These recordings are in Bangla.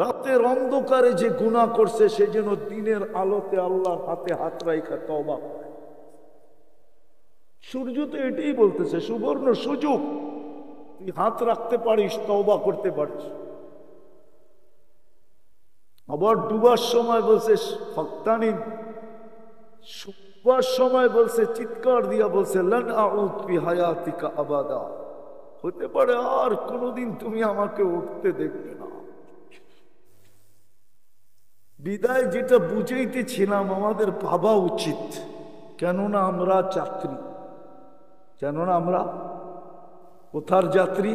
রাতের অন্ধকারে যে গুনাহ করছে সে যেন দিনের আলোতে আল্লাহর হাতে হাত রাইখা তওবা করে। সূর্য তো এটাই বলতেছে, সুবর্ণ সুযোগ, তুই হাত রাখতে পারিস, তওবা করতে পারিস। আবার ডুবার সময় বলছে ফাক্তানি, ডুবার সময় বলছে চিৎকার দিয়া বলছে লান আউদ ফি হায়াতিকা আবাদা, হতে পারে আর কোনোদিন তুমি আমাকে উঠতে দেখবে না। বিদায় যেটা বুঝাইতেছিলাম, আমাদের ভাবা উচিত, কেননা আমরা যাত্রী, কেননা আমরা কোথার যাত্রী?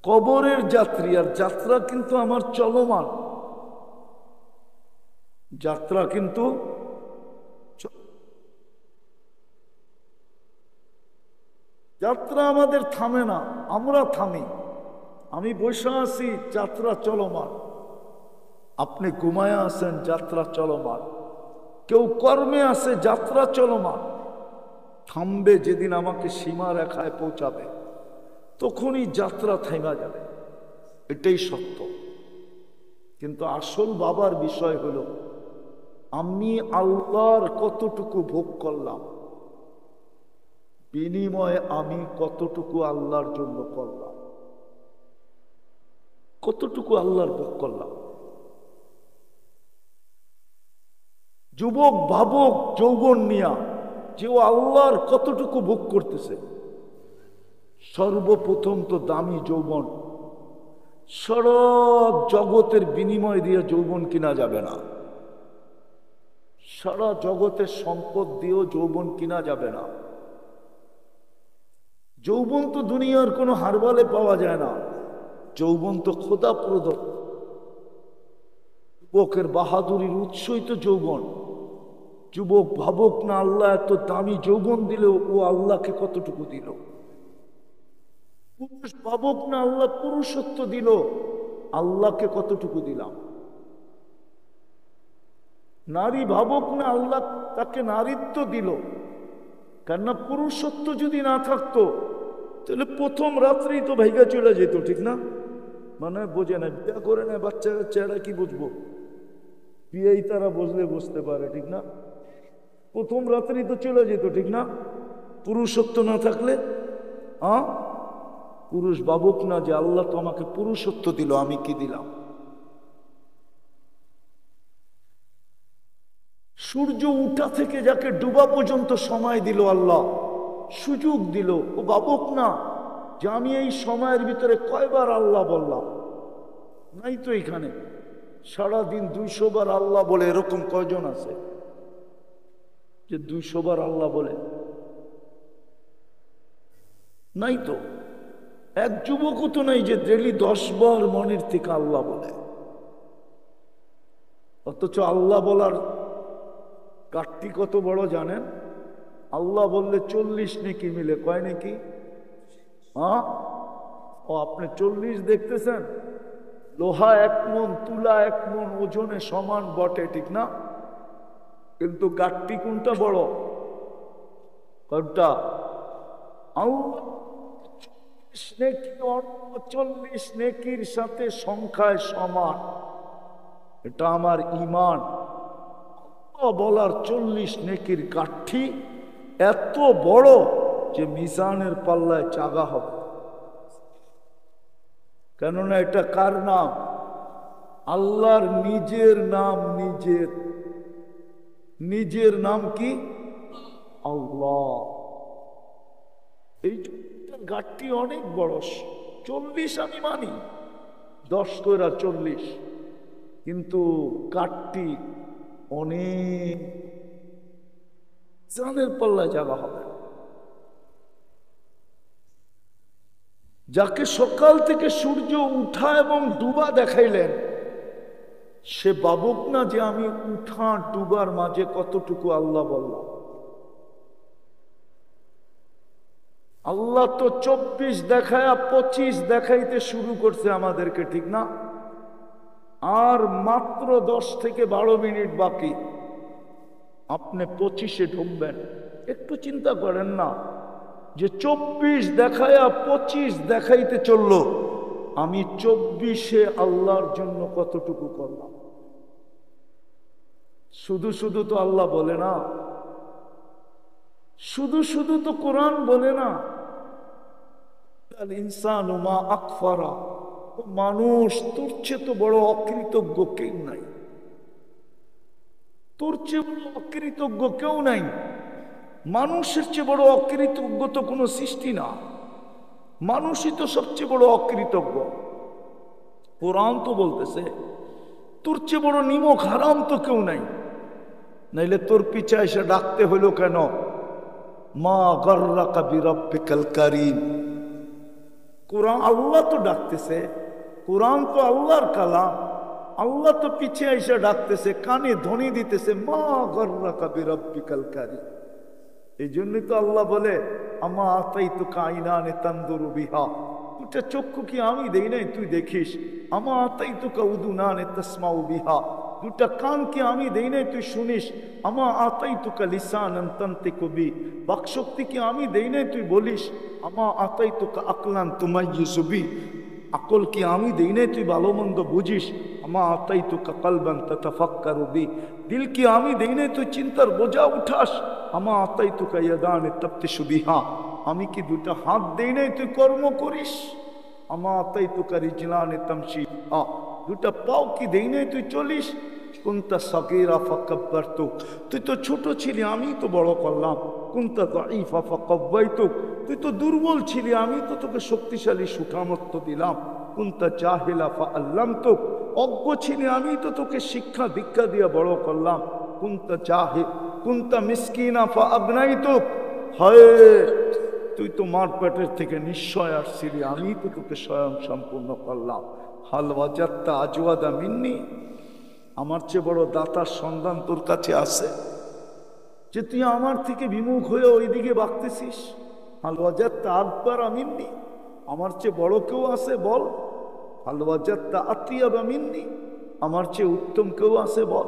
কবরের যাত্রী। আর যাত্রা কিন্তু আমার চলমান, যাত্রা কিন্তু যাত্রা আমাদের থামে না, আমরা থামি। আমি বসে আছি, যাত্রা চলমান। আপনি ঘুমায় আছেন, যাত্রা চলমান। কেউ কর্মে আছে, যাত্রা চলমান। থামবে যেদিন আমাকে সীমা রেখায় পৌঁছাবে, তখনই যাত্রা থেমে যাবে। এটাই সত্য। কিন্তু আসল বাবার বিষয় হলো আমি আল্লাহর কতটুকু ভোগ করলাম, বিনিময়ে আমি কতটুকু আল্লাহর জন্য করলাম, কতটুকু আল্লাহর ভোগ করলাম। যুবক ভাবক যৌবন নিয়া যে ও আল্লাহর কতটুকু ভোগ করতেছে। সর্বপ্রথম তো দামি যৌবন, সারা জগতের বিনিময় দিয়ে যৌবন কিনা যাবে না। সারা জগতের সম্পদ দিয়েও যৌবন কিনা যাবে না। যৌবন তো দুনিয়ার কোনো হারবালে পাওয়া যায় না। যৌবন তো খোদা প্রদত্ত। যুবকের বাহাদুরির উৎসই তো যৌবন। যুবক ভাবক না আল্লাহ এত দামি যৌবন দিল, ও আল্লাহকে কতটুকু দিল। পুরুষ ভাবক না আল্লাহ পুরুষত্ব দিল, আল্লাহকে কতটুকু দিলাম। নারী ভাবক না আল্লাহ তাকে নারীত্ব দিল, কেননা পুরুষত্ব যদি না থাকতো তাহলে প্রথম রাত্রেই তো ভাইগা চলে যেত, ঠিক না? মানে বোঝে না, বিয়ে করে নেয় বাচ্চা কাচ্চারা, কি বুঝবো? বিয়েই তারা বুঝলে বুঝতে পারে, ঠিক না? প্রথম রাত্রেই তো চলে যেত, ঠিক না? পুরুষত্ব না থাকলে। পুরুষ ভাবুক না যে আল্লাহ তো আমাকে পুরুষত্ব দিল, আমি কি দিলাম। সূর্য উঠা থেকে যাকে ডুবা পর্যন্ত সময় দিল আল্লাহ, সুযোগ দিল, ও ভাবুক না যে আমি এই সময়ের ভিতরে কয়বার আল্লাহ বললাম। নাই তো এখানে সারাদিন 200 বার আল্লাহ বলে, এরকম কয়জন আছে যে 200 বার আল্লাহ বলে? নাই তো। এক যুবকও তো নাই যে ডেলি 10 বার মনের থেকে আল্লাহ বলে। অথচ আল্লাহ বলার কাটটি কত বড় জানেন? আল্লাহ বললে 40 নেকি মিলে, কয় নাকি? ও আপনি 40 দেখতেছেন? লোহা 1 মণ, তুলা 1 মণ ওজনে সমান বটে, ঠিক না? কিন্তু গাঠটি কোনটা বড়? কোনটা? 40 নেকির সাথে সংখ্যায় সমান। এটা আমার ঈমান। বলার 40 নেকির কাঠি এত বড় যে মিজানের পাল্লায় চাগা হবে। কেননা এটা কার নাম? আল্লাহর নিজের নাম। নিজের নাম কি? আল্লাহ। এই গাঠটি অনেক বড়। 40 আমি মানি, 10 করে 40, কিন্তু কাঠটি অনেক, জানের পাল্লায় জায়গা হবে। যাকে সকাল থেকে সূর্য উঠা এবং ডুবা দেখাইলেন, সে ভাবুক না যে আমি উঠা ডুবার মাঝে কতটুকু আল্লাহ বললাম। আল্লাহ তো 24 দেখায়া 25 দেখাইতে শুরু করছে আমাদেরকে, ঠিক না? আর মাত্র 10 থেকে 12 মিনিট বাকি, আপনি 25-এ ঢুকবেন। একটু চিন্তা করেন না যে 24 দেখায়া 25 দেখাইতে চললো, আমি 24-এ আল্লাহর জন্য কতটুকু করলাম। শুধু শুধু তো আল্লাহ বলে না, শুধু শুধু তো কোরআন বলে না। আল ইনসানু মা আকফারা, মানুষ তোর চেয়ে তো বড় অকৃতজ্ঞ কেউ নাই, তোর চেয়ে বড় অকৃতজ্ঞ কেউ নাই। মানুষের চেয়ে বড় অকৃতজ্ঞ তো কোনো সৃষ্টি না, মানুষই তো সবচেয়ে বড় অকৃতজ্ঞ। কোরআন তো বলতেছে তোর চেয়ে বড় নিমক হারাম তো কেউ নাই, নাইলে তোর পিছে এসে ডাকতে হলো কেন? মা গর্রাকা বিরাব্বিকাল কারীম। কোরআন আল্লাহ তো ডাকতেছে, কোরআন তো আল্লাহর কালাম, আল্লাহ তো পিছে এসে ডাকতেছে, কানে ধ্বনি দিতেছে, মা গর্রাকা বিরাব্বিকাল কারীম। এই জন্যই তো আল্লাহ বলে আমা আতাইতুকা আইনানে তানদুরু বিহা, দুটা চক্ষু কি আমি দেই নাই তুই দেখিস? আমা আতাইতুকা উদুনানে তাসমাউ বিহা, দুটা কান কি আমি দেই নাই তুই শুনিস? আমা আতাইতুকা লিসানান তানতিকু বি, বাকশক্তি কি আমি দেই নাই তুই বলিস? আমা আতাইতুকা আকলান তুমাইয়িজু বি, আকল কি আমি দেই নাই তুই ভালো মন্দ বুঝিস? আমা আতাইতুকা কলবান তাতাফাক্কারু বি, দিল কি আমি দেই নাই তুই চিন্তার বোঝা উঠাস? আমা আতাইতুকা ইয়াদানে তাবতিশু বিহা, আমি কি দুটা হাত দেই নাই তুই কর্ম করিস? আমা আতাইতুকা রিজলানে তামশি বিহা, দুটা পাও কি দেই নাই তুই চলিস? কুনতা সাগীরা ফাকাব্বারতুক, তুই তো ছোট ছিলি আমি তো বড় করলাম। কুনতা দাঈফা ফাকাওয়াইতুক, তুই তো দুর্বল ছিলি আমি তো তোকে শক্তিশালী সুঠামত্ব দিলাম। কুনতা জাহিলা ফাআল্লামতুক, অজ্ঞ ছিলি আমি তো তোকে শিক্ষা দীক্ষা দিয়ে বড় করলাম। কুনতা জাহিল কুনতা মিসকিনা ফাআগনাইতুক, হায় তুই তো মার পেটের থেকে নিশ্চয় আসছিলি, আমি তো তোকে স্বয়ং সম্পূর্ণ করলাম। হাল ওয়াজাদতা আজওয়াদা মিন্নি, আমার চেয়ে বড় দাতার সন্ধান তোর কাছে আছে যে তুই আমার থেকে বিমুখ হয়ে ওইদিকে বাঁকতেছিস? হাল ওয়াজাদতা আকবারা মিন্নি, আমার চেয়ে বড় কেউ আছে বল? হাল ওয়াজাদতা আতিয়াবা মিন্নি, আমার চেয়ে উত্তম কেউ আছে বল?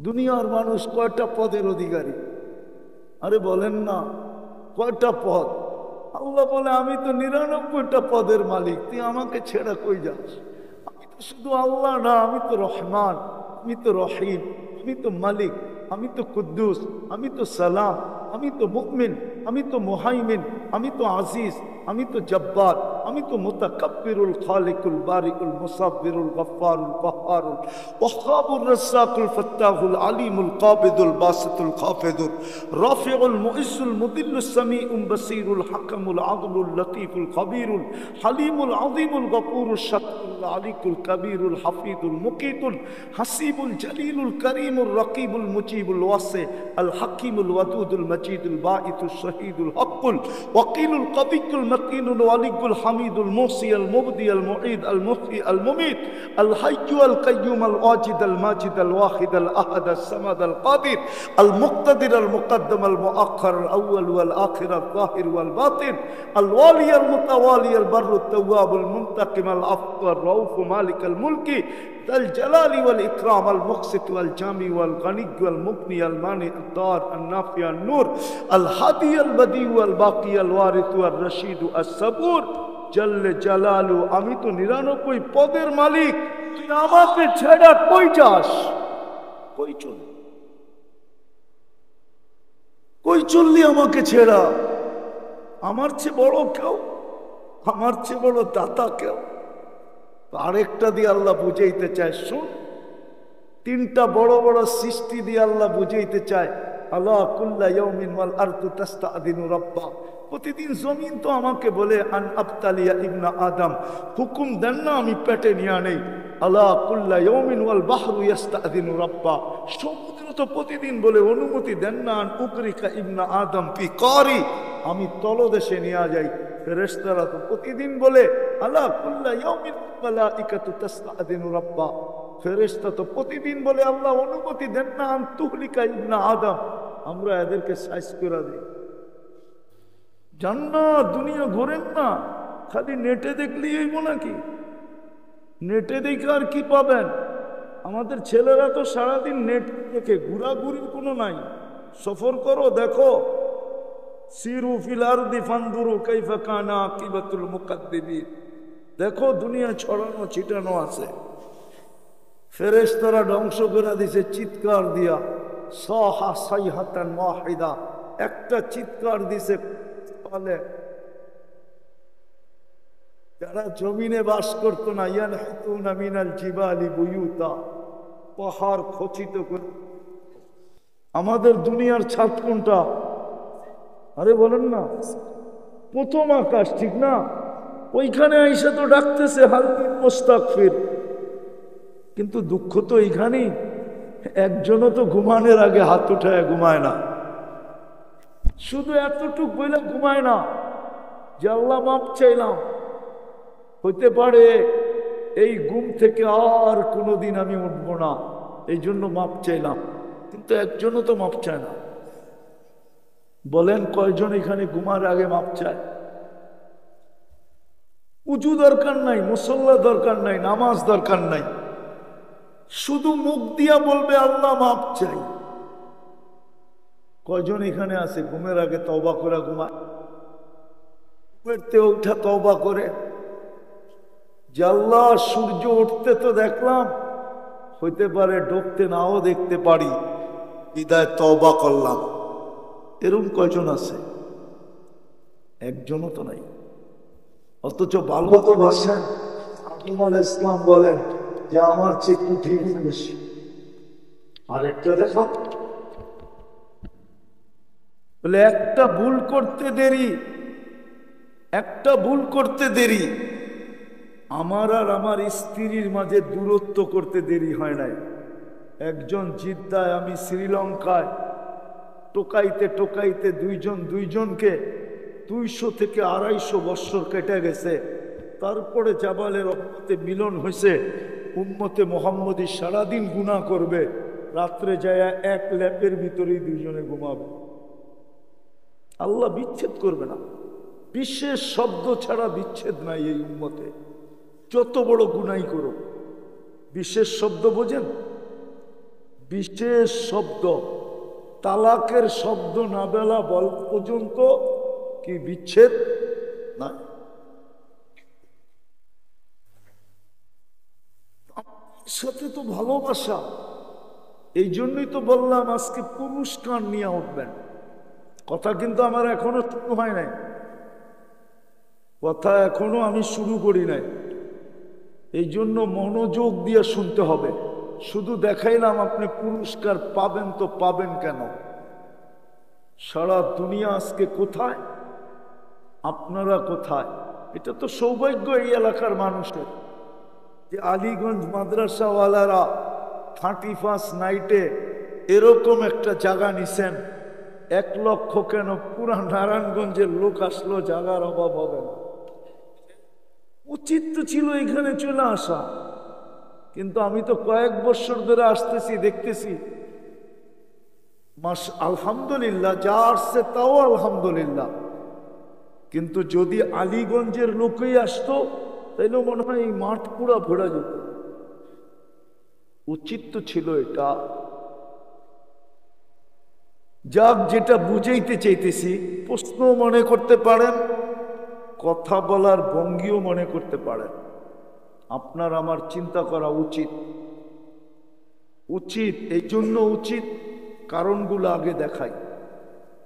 দুনিয়ার মানুষ কয়টা পদের অধিকারী? আরে বলেন না কয়টা পদ? আল্লাহ বলে আমি তো 99টা পদের মালিক, তুই আমাকে ছেড়ে কই যাস? আমি তো শুধু আল্লাহ না, আমি তো রহমান, আমি তো রহিম, আমি তো মালিক, আমি তো কুদ্দুস, আমি তো সালাম, আমি তো মুমিন, আমি তো মুহাইমিন, আমি তো আজিজ, আমি তো জব্বার, আমি তো মুতাকাব্বিরুল খালিকুল বারিকুল মুসাব্বিরুল গফফারুল কাহ্হারুল ওয়াহ্হাবুর রাজ্জাকুল ফাত্তাহুল আলিমুল কাবিদুল বাসিতুল খাফিদুর রাফিউল মুইজ্জুল মুদিল্লুস সামিউল বাসীরুল হাকামুল আদলুল লতীফুল খবীরুল হালিমুল আযীমুল গফুরুশ শাকুরুল আলিকুল কবীরুল হাফিজুল মুকিতুল হাসিবুল জলিলুল করিমুর রকিবুল মুজিবুল ওয়াসি আল হাকিমুল ওয়াদুদুল মজিদুল বাঈতুল শহীদুল হকুল ওয়াকিলুল কবিকুল মকিনুল ওয়ালিকুল হামিদুল মুহসি আল মুবদি আল মুঈদ আল মুহয়ি আল মুমীত আল হাইয়্যু আল কাইয়্যুম আল ওয়াজিদ আল মাজিদ আল ওয়াহিদ আল আহাদ আল সামাদ আল কাদির আল মুক্তাদির আল মুকদ্দম আল মুআখ্খার আল আউয়াল ওয়াল আখির আল যাহির ওয়াল বাতিন আল ওয়ালি আল মুতাওয়ালি আল বাররু আত তাওয়াব আল মুনতাকিম আল আফু আর রাউফ মালিক আল মুলকি ذا الجلال والإكرام المقسط والجامع والغني والمغني المانع الضار النافع النور الهادي البديع والباقي الوارث والرشيد الصبور جل جلاله। আমি তো 99 পদের মালিক, তুই আমাকে ছেড়ে কই যাস? কই চল, কই চললি আমাকে ছেড়া? আমার চেয়ে বড় কেউ, আমার চেয়ে বড় দাতা কেউ? আরেকটা দিয়ে আল্লাহ বুঝাইতে চায়, শুন, তিনটা বড় বড় সৃষ্টি দিয়ে আল্লাহ বুঝাইতে চায়। আল্লাহ কুল্লা ইয়াউমিন ওয়াল আরদু তাস্তাদিনু রাব্বা, প্রতিদিন জমিন তো আমাকে বলে আন আবতালিয়া ইবনা আদম, হুকুম দেন না আমি পেটে নিয়ে নেই। আল্লাহ কুল্লা ইয়াউমিন ওয়াল বাহরু ইস্তাদিনু রাব্বা, সমুদ্র তো প্রতিদিন বলে অনুমতি দেন না আন উকরিকা ইবনা আদম ফি কারি, আমি তলদেশে নিয়ে যাই। ফেরেশতারা তো প্রতিদিন বলে আল্লাহ কুল্লা ইয়াউমিন মালাইকাতু তাস্তাদিনু রাব্বা, ফেরেশতা তো প্রতিদিন বলে আল্লাহ অনুমতি দেন না আন তুহলিকা ইবনা আদম, আমরা এদেরকে সাইজ করে দিই। জান্নাত দুনিয়া ঘোরেন না, খালি নেটে দেখলেই হইব নাকি? নেটে দেখে আর কি পাবেন? আমাদের ছেলেরা তো সারাদিন নেট দেখে, ঘোরাঘুরির কোনো নাই। সফর করো, দেখো, সিরু ফিল আরদি ফানদুরু কাইফা কানা আকিবাতুল মুকাদ্দিবিন, দেখো দুনিয়া ছড়ানো ছিটানো আছে। ফেরেশতারা ধ্বংস করে দিছে চিৎকার দিয়া, সাহা সাইহাতান ওয়াহিদা, একটা চিৎকার দিছে পালে। যারা জমিনে বাস করতো না, ইয়ানহিতুনা মিনাল জিবালি বুয়ুতা, পাহাড় খচিত করে। আমাদের দুনিয়ার ছাদ কোনটা? আরে বলেন না, প্রথম আকাশ, ঠিক না? ওইখানে আইসা তো ডাকতেছে হালমিন মুস্তাগফির। কিন্তু দুঃখ তো এইখানেই, একজনও তো ঘুমানোর আগে হাত উঠায় ঘুমায় না। শুধু এতটুক বলে ঘুমায় না যে আল্লাহ মাপ চাইলাম, হইতে পারে এই ঘুম থেকে আর কোনোদিন আমি উঠবো না, এই জন্য মাপ চাইলাম। কিন্তু একজনও তো মাপ চায় না। বলেন কয়জন এখানে ঘুমার আগে মাপ চায়? উজু দরকার নাই, মুসল্লা দরকার নাই, নামাজ দরকার নাই, শুধু মুখ দিয়া বলবে আল্লাহ মাপ চাই। কয়জন এখানে আছে ঘুমের আগে তওবা করে ঘুমায়? ঘুমেরতে উঠা তওবা করে যে আল্লাহ সূর্য উঠতে তো দেখলাম, হইতে পারে ডুবতে নাও দেখতে পারি, বিদায় তওবা করলাম। এরকম কয়জন আছে? একজনও তো নাই। অথচ ভালো তো বাসেন। আকিমুল ইসলাম বলেন যে আমার চেয়ে কঠিন বেশি। আরেকটা দেখো, বলে একটা ভুল করতে দেরি, একটা ভুল করতে দেরি, আমার আর আমার স্ত্রীর মাঝে দূরত্ব করতে দেরি হয় নাই। একজন জিদ্দায়, আমি শ্রীলঙ্কায়, টোকাইতে টোকাইতে দুইজনকে 200 থেকে 250 বৎসর কেটে গেছে। তারপরে জাবালের রহমতে মিলন হয়েছে। উম্মতে মোহাম্মদী সারাদিন গুনাহ করবে, রাত্রে যায় এক ল্যাপের ভিতরেই দুইজনে ঘুমাবে। আল্লাহ বিচ্ছেদ করবে না। বিশেষ শব্দ ছাড়া বিচ্ছেদ নাই এই উম্মতে। যত বড় গুনাই করো, বিশেষ শব্দ বোঝেন? বিশেষ শব্দ, তালাকের শব্দ না বেলা বল পর্যন্ত কি বিচ্ছেদ না। সাথে তো ভালোবাসা, এই জন্যই তো বললাম আজকে পুরস্কার নিয়ে উঠবেন। কথা কিন্তু আমার এখনো শুরু হয় নাই, কথা এখনো আমি শুরু করি নাই। এই জন্য মনোযোগ দিয়ে শুনতে হবে। শুধু দেখাইলাম আপনি পুরস্কার পাবেন, তো পাবেন কেন? সারা দুনিয়া আজকে কোথায়, আপনারা কোথায়? এটা তো সৌভাগ্য এই এলাকার মানুষের যে আলীগঞ্জ মাদ্রাসাওয়ালারা 31st নাইটে এরকম একটা জায়গা নিছেন। 1 লক্ষ কেন, পুরা নারায়ণগঞ্জের লোক আসলো, জায়গার অভাব হবে না। উচিত তো ছিল এখানে চলে আসা। কিন্তু আমি তো কয়েক বছর ধরে আসতেছি, দেখতেছি আলহামদুলিল্লাহ, যা আসছে তাও আলহামদুলিল্লাহ। কিন্তু যদি আলীগঞ্জের লোকই আসতো তাইলে মনে হয় এই মাঠ পুরা ভরা যেত। উচিত তো ছিল এটা। যাক, যেটা বুঝাইতে চাইতেছি, প্রশ্ন মনে করতে পারেন, কথা বলার ভঙ্গিও মনে করতে পারেন। আপনার আমার চিন্তা করা উচিত। উচিত এই জন্য উচিত, কারণগুলো আগে দেখাই।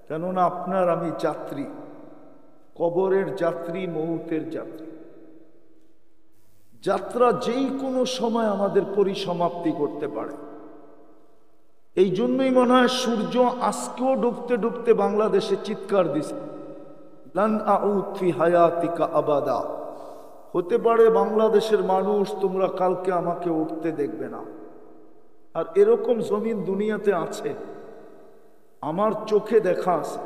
কেননা আপনার আমি যাত্রী, কবরের যাত্রী, মৌতের যাত্রী। যাত্রা যেই কোনো সময় আমাদের পরিসমাপ্তি করতে পারে। এই জন্যই মনে হয় সূর্য আজকেও ডুবতে ডুবতে বাংলাদেশে চিৎকার দিছে, লান আউদ ফি হায়াতিকা আবাদা। হতে পারে বাংলাদেশের মানুষ তোমরা কালকে আমাকে উঠতে দেখবে না। আর এরকম জমিন দুনিয়াতে আছে, আমার চোখে দেখা আছে।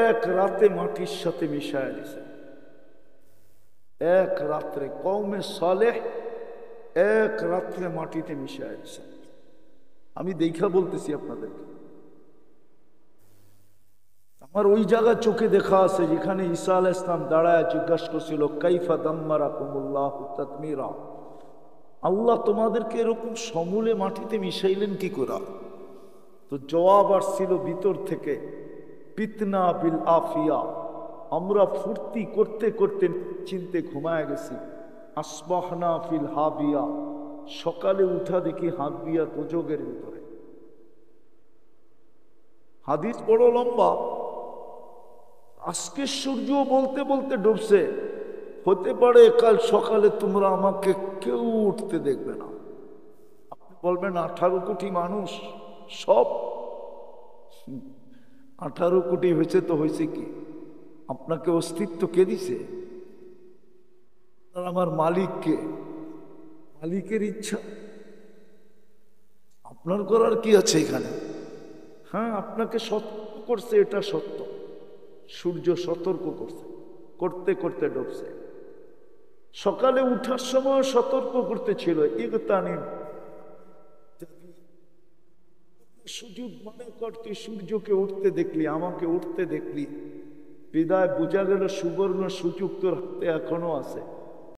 এক রাতে মাটির সাথে মিশায় দিছে, এক রাত্রে। কওমে সালেহ এক রাত্রে মাটিতে মিশায় দিছে। আমি দেখা বলতেছি আপনাদেরকে, আমার ওই জায়গা চোখে দেখা আছে যেখানে ঈসা আলাইহিস সালাম দাঁড়ায় জিজ্ঞাসা করছিল, কাইফা দাম্মারাকুমুল্লাহু তাদমিরা, আল্লাহ তোমাদেরকে এরকম সমূলে মাটিতে মিশাইলেন কি করে? তো জবাব আসছিল ভিতর থেকে, ফিতনা বিল আফিয়া, আমরা ফুর্তি করতে করতে চিনতে ঘুমায় গেছি। আসবাহনা ফিল হাবিয়া, সকালে উঠা দেখি হাবিয়া দোজখের ভিতরে। হাদিস বড় লম্বা। আজকে সূর্য বলতে বলতে ডুবছে, হতে পারে কাল সকালে তোমরা আমাকে কেউ উঠতে দেখবে না। আপনি বলবেন 18 কোটি মানুষ সব, 18 কোটি হয়েছে তো হয়েছে কি? আপনাকে অস্তিত্ব কে দিছে? আর আমার মালিককে, মালিকের ইচ্ছা। আপনার করার কি আছে এখানে? হ্যাঁ, আপনাকে সতর্ক করছে, এটা সত্য। সূর্য সতর্ক করছে, করতে করতে ডুবছে। সকালে উঠার সময় সতর্ক করতেছিল, ইগতানিম, সুযোগ মনে কর তুই সূর্যকে উঠতে দেখলি, আমাকে উঠতে দেখলি, বিদায় বোঝা গেল সুবর্ণ সুযোগ তোর হাতে এখনো আছে।